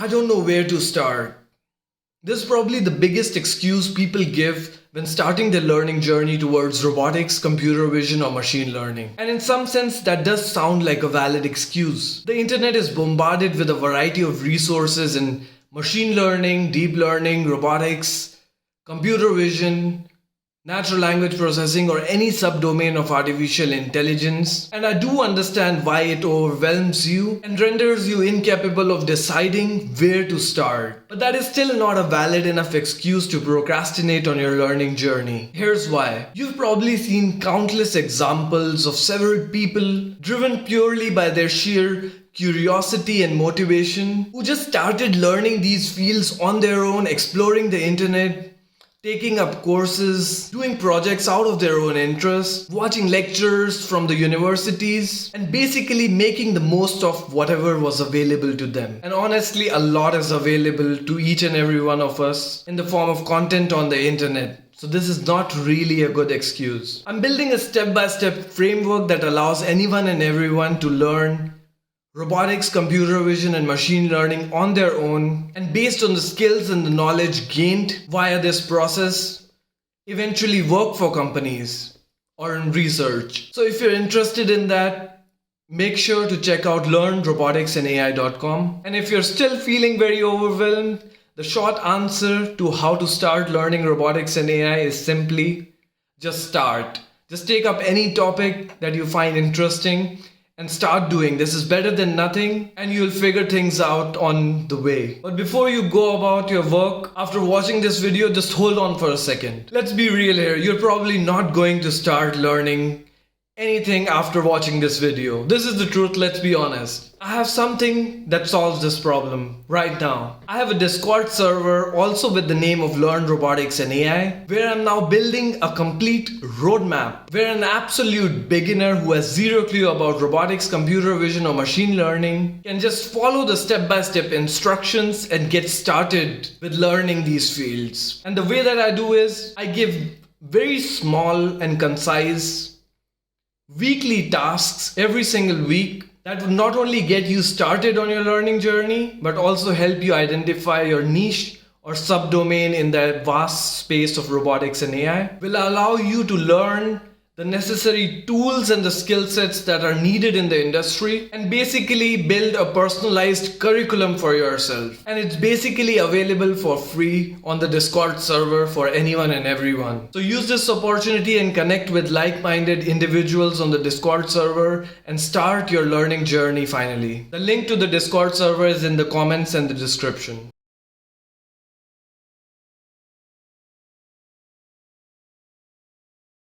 I don't know where to start. This is probably the biggest excuse people give when starting their learning journey towards robotics, computer vision, or machine learning. And in some sense, that does sound like a valid excuse. The internet is bombarded with a variety of resources in machine learning, deep learning, robotics, computer vision, natural language processing, or any subdomain of artificial intelligence. And I do understand why it overwhelms you and renders you incapable of deciding where to start. But that is still not a valid enough excuse to procrastinate on your learning journey. Here's why. You've probably seen countless examples of several people driven purely by their sheer curiosity and motivation who just started learning these fields on their own, exploring the internet, taking up courses, doing projects out of their own interest, watching lectures from the universities, and basically making the most of whatever was available to them. And honestly, a lot is available to each and every one of us in the form of content on the internet. So this is not really a good excuse. I'm building a step-by-step framework that allows anyone and everyone to learn robotics, computer vision, and machine learning on their own, and based on the skills and the knowledge gained via this process, eventually work for companies or in research. So if you're interested in that, make sure to check out learnroboticsandai.com. And if you're still feeling very overwhelmed, the short answer to how to start learning robotics and AI is simply just start. Just take up any topic that you find interesting and start doing. This is better than nothing, and you'll figure things out on the way. But before you go about your work, after watching this video, just hold on for a second. Let's be real here. You're probably not going to start learning anything after watching this video. This is the truth, let's be honest. I have something that solves this problem right now. I have a Discord server also with the name of Learn Robotics and AI, where I'm now building a complete roadmap where an absolute beginner who has zero clue about robotics, computer vision, or machine learning can just follow the step-by-step instructions and get started with learning these fields. And the way that I do is I give very small and concise weekly tasks every single week that would not only get you started on your learning journey, but also help you identify your niche or subdomain in that vast space of robotics and AI, will allow you to learn the necessary tools and the skill sets that are needed in the industry, and basically build a personalized curriculum for yourself. And it's basically available for free on the Discord server for anyone and everyone. So use this opportunity and connect with like-minded individuals on the Discord server and start your learning journey finally. The link to the Discord server is in the comments and the description.